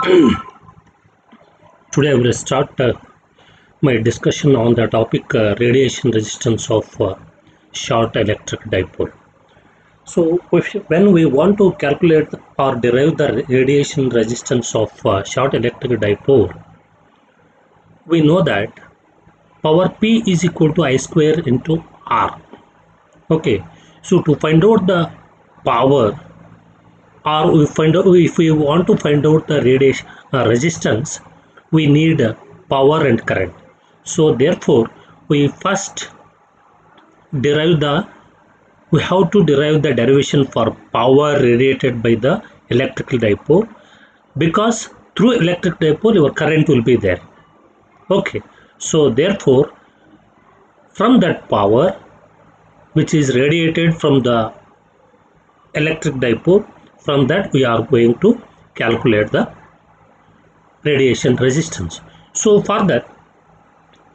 Today I will start my discussion on the topic radiation resistance of short electric dipole. So, when we want to calculate or derive the radiation resistance of short electric dipole, we know that power P is equal to I square into R. Okay, so to find out the power, or we find out if we want to find out the radiation resistance, we need power and current. So therefore we first derive the we have to derive the derivation for power radiated by the electrical dipole, because through electric dipole your current will be there. Okay, so therefore from that power which is radiated from the electric dipole, from that we are going to calculate the radiation resistance. So for that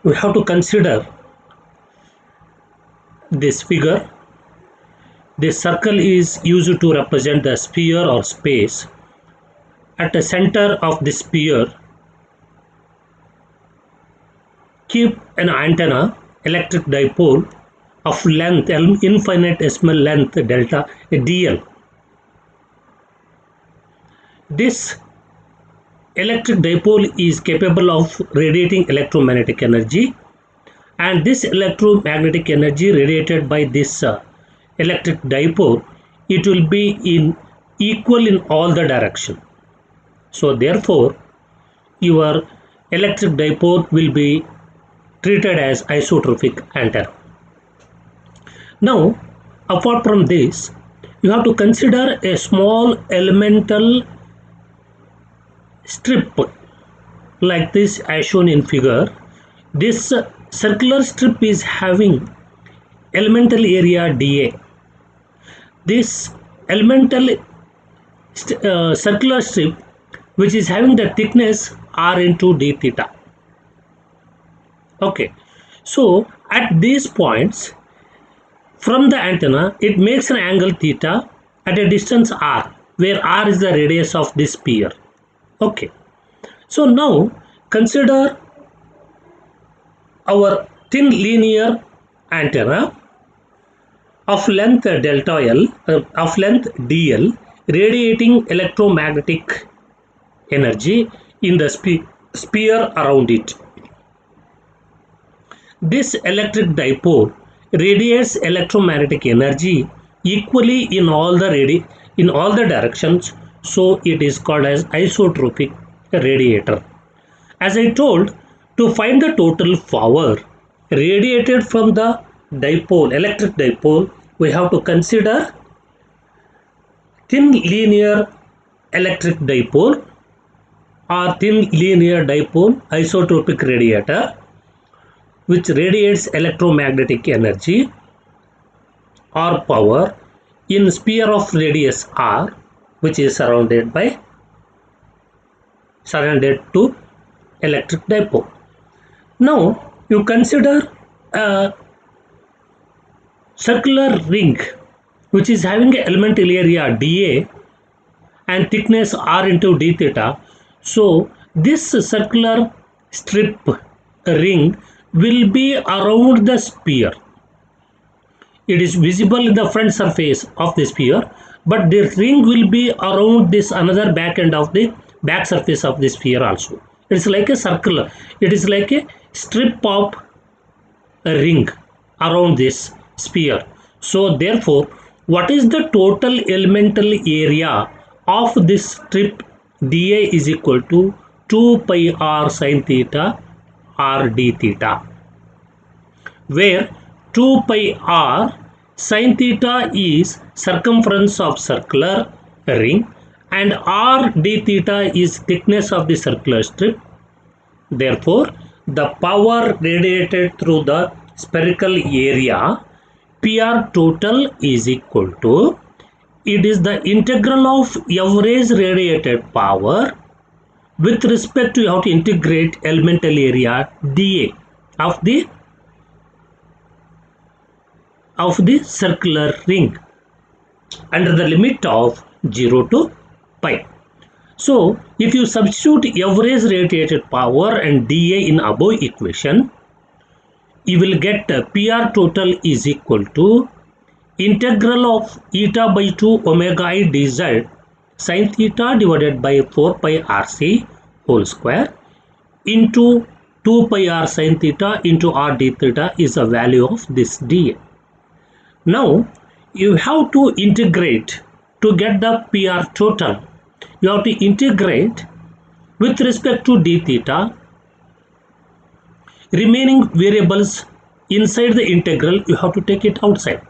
we have to consider this figure. This circle is used to represent the sphere or space. At the center of the sphere, keep an antenna electric dipole of length infinitesimal length delta dl. This electric dipole is capable of radiating electromagnetic energy, and this electromagnetic energy radiated by this electric dipole, it will be in equal in all the direction. So therefore your electric dipole will be treated as isotropic antenna. Now apart from this, you have to consider a small elemental strip like this as shown in figure. This circular strip is having elemental area dA. This elemental circular strip which is having the thickness r into d theta. Okay, so at these points from the antenna it makes an angle theta at a distance r, where r is the radius of this sphere. Okay, so now consider our thin linear antenna of length delta L, of length dl, radiating electromagnetic energy in the sphere around it. This electric dipole radiates electromagnetic energy equally in all the directions, so it is called as isotropic radiator. As I told, to find the total power radiated from the dipole, electric dipole, we have to consider thin linear electric dipole or thin linear dipole isotropic radiator, which radiates electromagnetic energy or power in sphere of radius r, which is surrounded to electric dipole. Now you consider a circular ring which is having an elemental area dA and thickness r into d theta. So this circular strip ring will be around the sphere. It is visible in the front surface of the sphere, but the ring will be around this another back end of the back surface of the sphere also. It's like a circular. It is like a strip of a ring around this sphere. So therefore, what is the total elemental area of this strip dA is equal to 2 pi r sin theta r d theta, where 2 pi r sin theta is circumference of circular ring and r d theta is thickness of the circular strip. Therefore, the power radiated through the spherical area PR total is equal to, it is the integral of average radiated power with respect to, you have to integrate elemental area dA of the circular ring under the limit of 0 to pi. So if you substitute average radiated power and dA in above equation, you will get PR total is equal to integral of eta by 2 omega I dz sin theta divided by 4 pi RC whole square into 2 pi r sin theta into r d theta is the value of this dA. Now you have to integrate to get the PR total. You have to integrate with respect to d theta. Remaining variables inside the integral, you have to take it outside.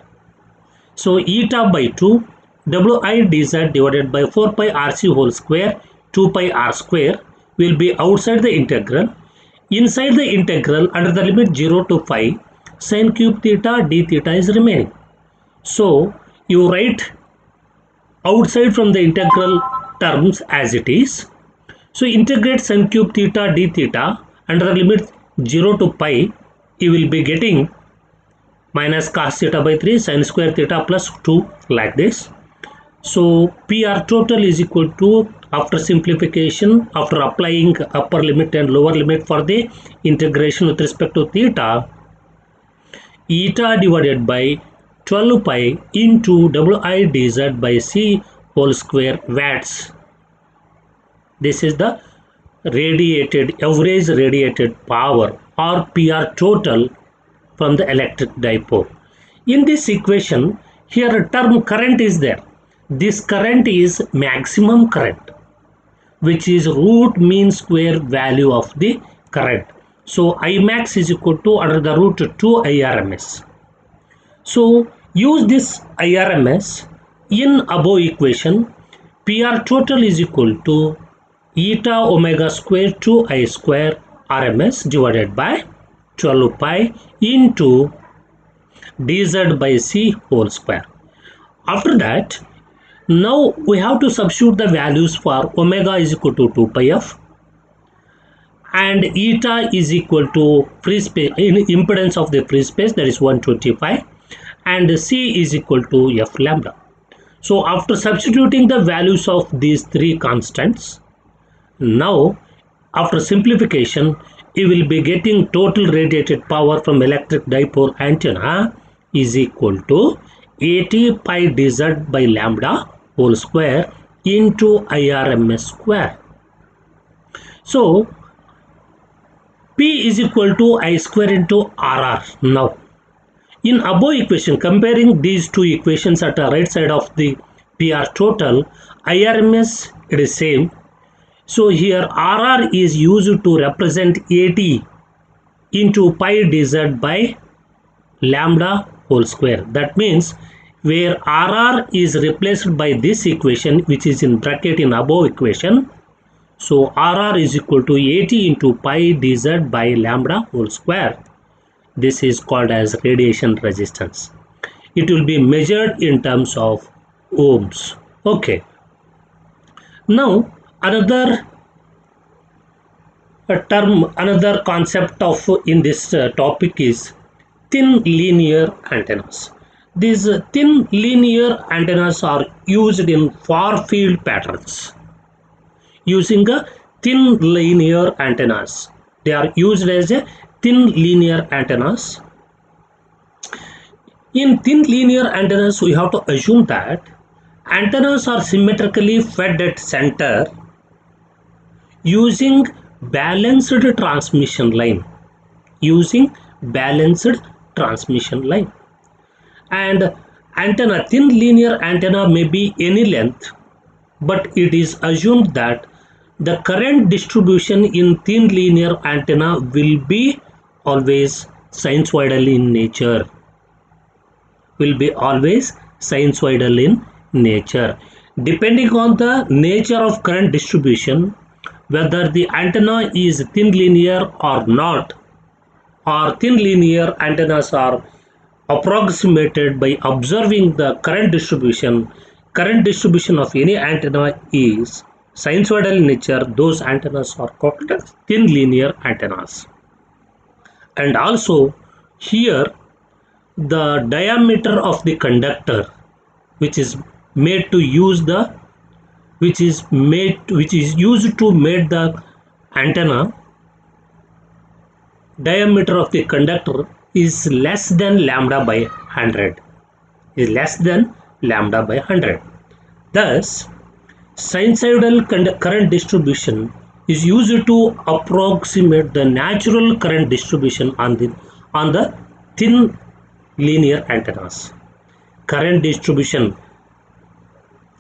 So eta by 2 wi dz divided by 4 pi rc whole square 2 pi r square will be outside the integral. Inside the integral, under the limit 0 to 5, sin cube theta d theta is remaining. So you write outside from the integral terms as it is. So integrate sin cube theta d theta under the limit 0 to pi, you will be getting minus cos theta by 3 sin square theta plus 2 like this. So PR total is equal to, after simplification, after applying upper limit and lower limit for the integration with respect to theta, eta divided by 12 pi into wi dz by c whole square watts. This is the average radiated power or PR total from the electric dipole. In this equation, here a term current is there. This current is maximum current, which is root mean square value of the current. So Imax is equal to under the root 2 IRMS. So use this IRMS in above equation. PR total is equal to eta omega square 2 I square RMS divided by 12 pi into dz by c whole square. After that, now we have to substitute the values for omega is equal to 2 pi f and eta is equal to free space impedance of the free space, that is 125, and c is equal to f lambda. So after substituting the values of these three constants, now after simplification, you will be getting total radiated power from electric dipole antenna is equal to 80 pi dz by lambda whole square into IRMS square. So P is equal to I square into RR. Now in above equation, comparing these two equations at the right side of the PR total, IRMS it is same. So here RR is used to represent 80 into pi dz by lambda whole square. That means where RR is replaced by this equation, which is in bracket in above equation. So RR is equal to 80 into pi dz by lambda whole square. This is called as radiation resistance. It will be measured in terms of ohms. Okay. Now another term, another concept of in this topic is thin linear antennas. These thin linear antennas are used in far field patterns. Using a thin linear antennas, they are used as a thin linear antennas. In thin linear antennas, we have to assume that antennas are symmetrically fed at center using balanced transmission line. Using balanced transmission line. And antenna, thin linear antenna may be any length, but it is assumed that the current distribution in thin linear antenna will be always sinusoidal in nature. Will be always sinusoidal in nature. Depending on the nature of current distribution, whether the antenna is thin linear or not, or thin linear antennas are approximated by observing the current distribution. Current distribution of any antenna is sinusoidal in nature. Those antennas are called thin linear antennas. And also here the diameter of the conductor, which is made to use the which is used to make the antenna diameter of the conductor is less than lambda by 100, is less than lambda by 100. Thus, sinusoidal current distribution is used to approximate the natural current distribution on the thin linear antennas. Current distribution,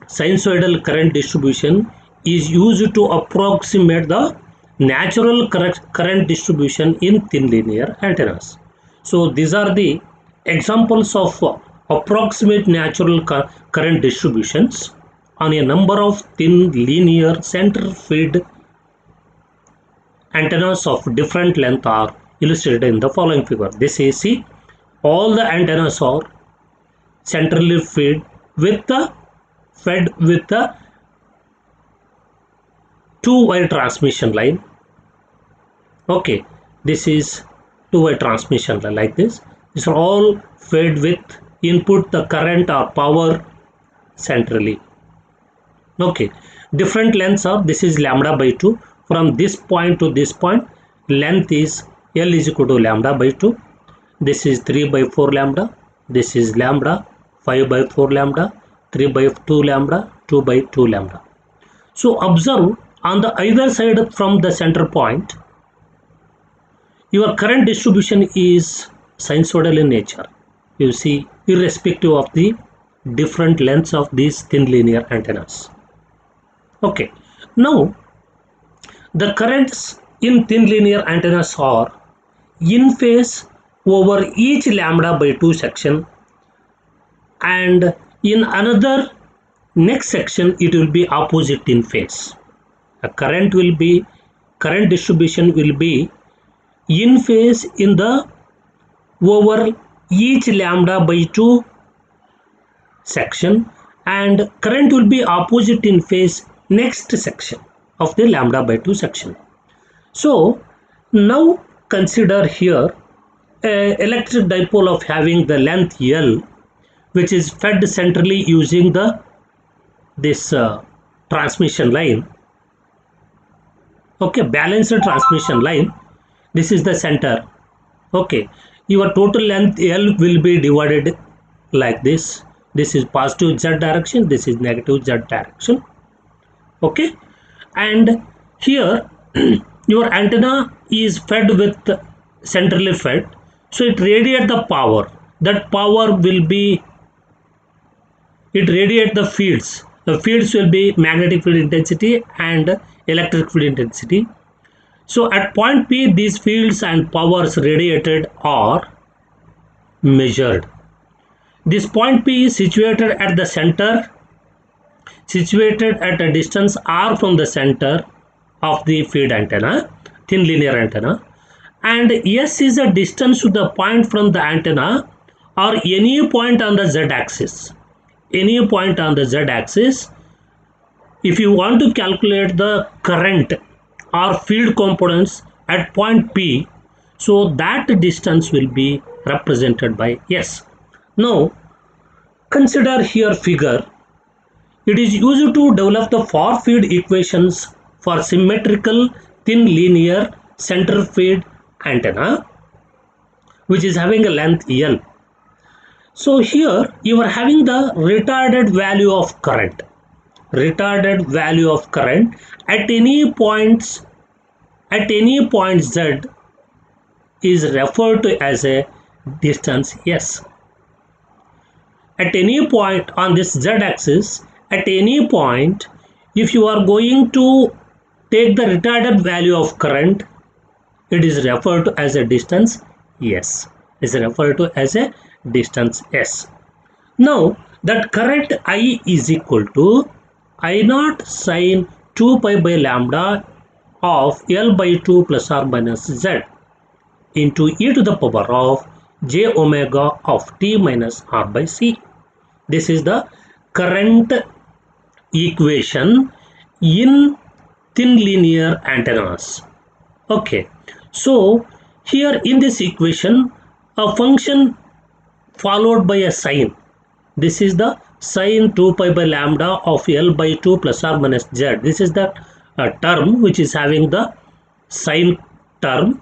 sinusoidal current distribution is used to approximate the natural current distribution in thin linear antennas. So these are the examples of approximate natural current distributions on a number of thin linear center feed antennas of different length are illustrated in the following figure. This is, see, all the antennas are centrally fed with the two-way transmission line. Okay, this is two-way transmission line like this. These are all fed with input the current or power centrally. Okay, different lengths are, this is lambda by 2. From this point to this point, length is L is equal to lambda by 2. This is 3 by 4 lambda. This is lambda, 5 by 4 lambda, 3 by 2 lambda, 2 by 2 lambda. So observe on the either side from the center point, your current distribution is sinusoidal in nature. You see, irrespective of the different lengths of these thin linear antennas. Okay, now the currents in thin linear antennas are in phase over each lambda by 2 section, and in another next section it will be opposite in phase. A current distribution will be in phase in the over each lambda by 2 section, and current will be opposite in phase next section of the lambda by 2 section. So now consider here a electric dipole of having the length L, which is fed centrally using this transmission line. Okay, balanced transmission line. This is the center. Okay, your total length L will be divided like this. This is positive Z direction, this is negative Z direction. Okay, and here your antenna is fed with centrally fed, so it radiates the power. That power will be, it radiates the fields. The fields will be magnetic field intensity and electric field intensity. So at point P, these fields and powers radiated are measured. This point P is situated at the center, situated at a distance r from the center of the feed antenna, thin linear antenna, and S is a distance to the point from the antenna or any point on the Z axis. Any point on the Z axis. If you want to calculate the current or field components at point P, so that distance will be represented by S. Now consider here figure. It is used to develop the far field equations for symmetrical thin linear center feed antenna, which is having a length L. So here you are having the retarded value of current. Retarded value of current at any point Z is referred to as a distance S. At any point on this Z axis, at any point, if you are going to take the retarded value of current, it is referred to as a distance S. Is referred to as a distance S. Now that current I is equal to I naught sine 2 pi by lambda of L by 2 plus or minus Z into e to the power of j omega of t minus r by c. This is the current equation in thin linear antennas. Okay, so here in this equation, a function followed by a sign, This is the sine 2 pi by lambda of L by 2 plus or minus Z. This is the term which is having the sine term,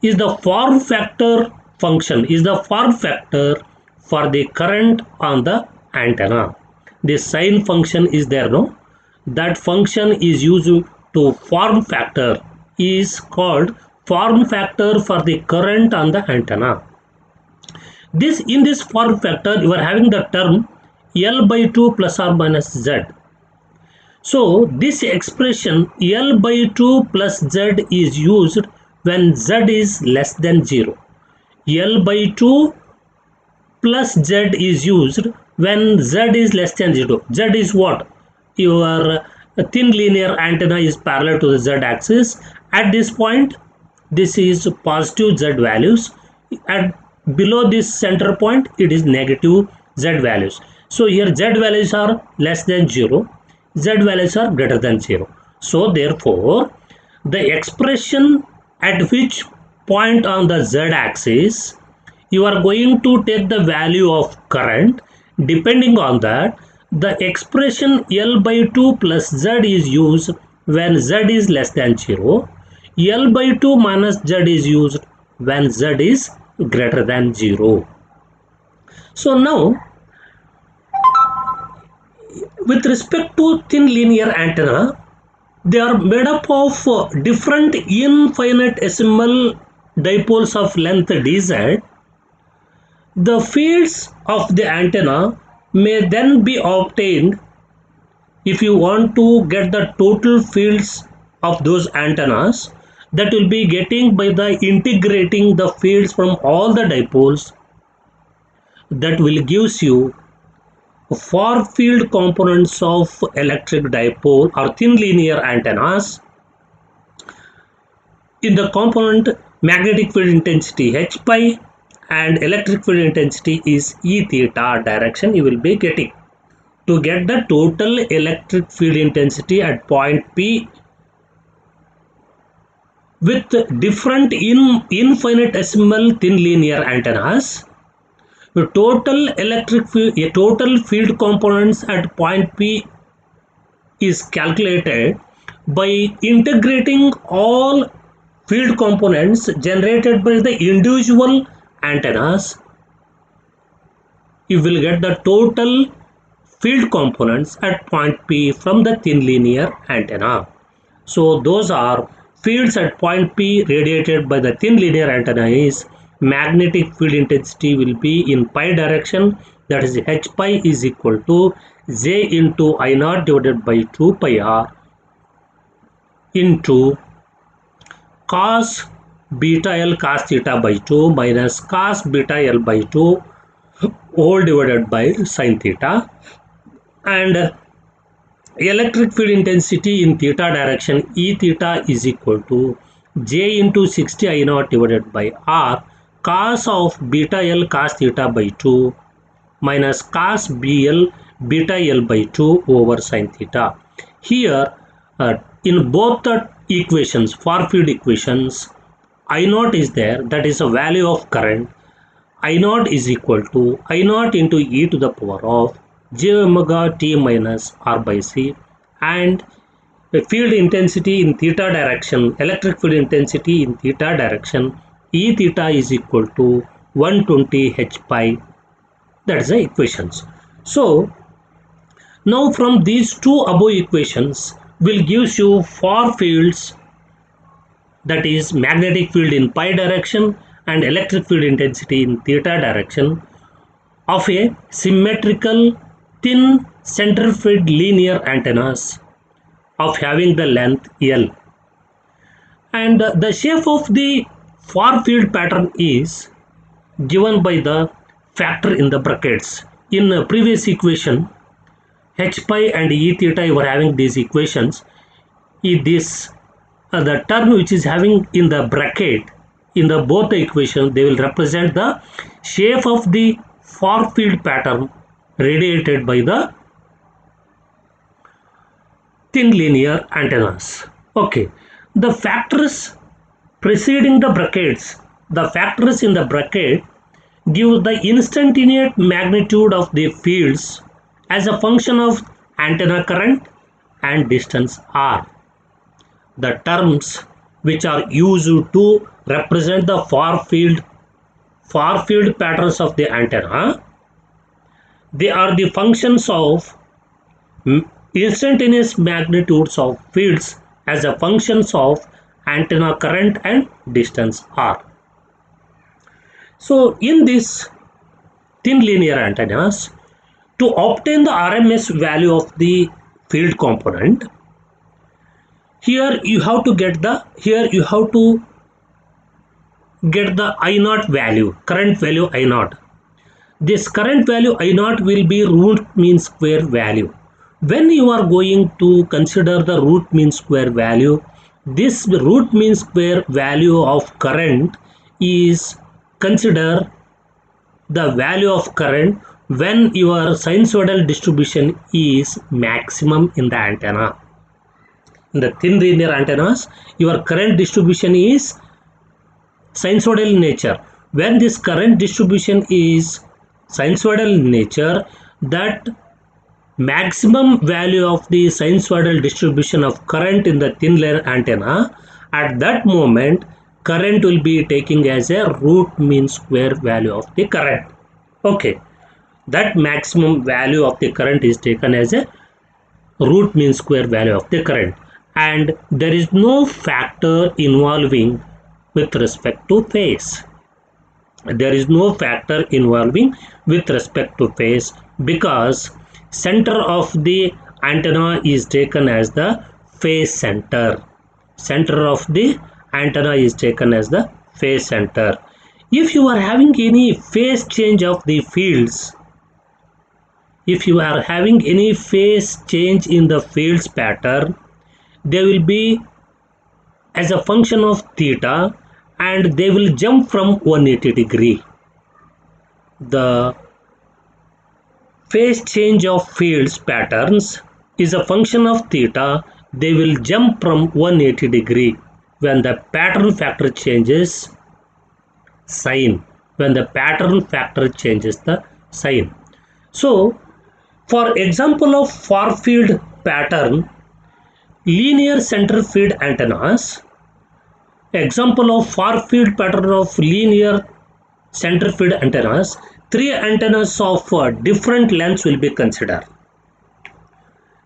is the form factor function, is the form factor for the current on the antenna. This sine function is there, no? That function is used to form factor, is called form factor for the current on the antenna. This, in this form factor you are having the term L by 2 plus or minus Z. So this expression L by 2 plus Z is used when Z is less than 0. L by 2 plus Z is used when Z is less than 0. Z is what? Your thin linear antenna is parallel to the Z axis. At this point, this is positive Z values. At below this center point, it is negative Z values. So here Z values are less than 0. Z values are greater than 0. So therefore, the expression at which point on the Z axis you are going to take the value of current. Depending on that, the expression L by 2 plus Z is used when Z is less than 0. L by 2 minus Z is used when Z is greater than 0. So now, with respect to thin linear antenna, they are made up of different infinitesimal dipoles of length dz. The fields of the antenna may then be obtained if you want to get the total fields of those antennas, that will be getting by the integrating the fields from all the dipoles. That will gives you far field components of electric dipole or thin linear antennas. In the component magnetic field intensity H pi and electric field intensity is E theta direction you will be getting. To get the total electric field intensity at point P with different infinitesimal thin linear antennas, the total electric field, total field components at point P is calculated by integrating all field components generated by the individual antennas. You will get the total field components at point P from the thin linear antenna. So those are fields at point P radiated by the thin linear antenna is magnetic field intensity will be in pi direction, that is H pi is equal to J into I naught divided by 2 pi r into cos beta L cos theta by 2 minus cos beta L by 2 whole divided by sin theta, and electric field intensity in theta direction E theta is equal to J into 60 I naught divided by R cos of beta L cos theta by 2 minus cos BL beta L by 2 over sin theta. Here in both the equations, far field equations, I naught is there, that is a value of current. I naught is equal to I naught into e to the power of j omega t minus r by c, and the field intensity in theta direction, electric field intensity in theta direction, E theta is equal to 120 h pi. That is the equations. So now from these two above equations will gives you far fields, that is magnetic field in pi direction and electric field intensity in theta direction of a symmetrical thin center field linear antennas of having the length L. And the shape of the far field pattern is given by the factor in the brackets. In the previous equation, H pi and E theta, you are having these equations. This the term which is having in the bracket in the both the equations, they will represent the shape of the far field pattern radiated by the thin linear antennas. Okay, the factors preceding the brackets, the factors in the bracket give the instantaneous magnitude of the fields as a function of antenna current and distance r. The terms which are used to represent the far field patterns of the antenna, they are the functions of instantaneous magnitudes of fields as a functions of antenna current and distance r. So in this thin linear antennas, to obtain the RMS value of the field component, here you have to get the I naught value, current value I naught. This current value I naught will be root mean square value. When you are going to consider the root mean square value, this root mean square value of current is consider the value of current when your sinusoidal distribution is maximum in the antenna. In the thin linear antennas, your current distribution is sinusoidal in nature. When this current distribution is sinusoidal in nature, that maximum value of the sinusoidal distribution of current in the thin layer antenna, at that moment current will be taking as a root mean square value of the current. Okay, that maximum value of the current is taken as a root mean square value of the current, and there is no factor involving with respect to phase. There is no factor involving with respect to phase because center of the antenna is taken as the phase center. Center of the antenna is taken as the phase center. If you are having any phase change of the fields, if you are having any phase change in the fields pattern, they will be as a function of theta and they will jump from 180 degree. The phase change of fields patterns is a function of theta. They will jump from 180 degree when the pattern factor changes sign. When the pattern factor changes the sign. So for example of far field pattern, linear center field antennas, example of far field pattern of linear center field antennas, three antennas of different lengths will be considered.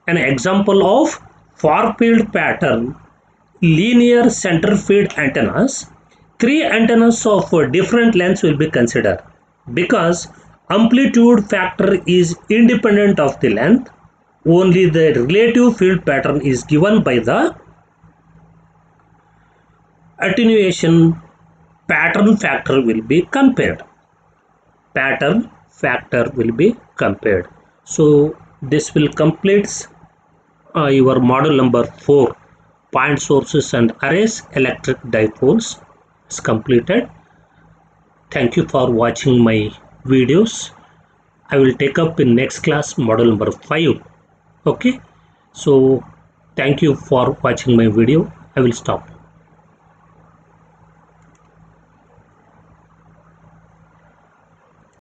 An example of far field pattern linear center field antennas, three antennas of different lengths will be considered because amplitude factor is independent of the length. Only the relative field pattern is given by the attenuation pattern factor will be compared. Pattern factor will be compared. So this will complete your model number 4, point sources and arrays electric dipoles is completed. Thank you for watching my videos. I will take up in next class model number 5. Okay, so thank you for watching my video. I will stop.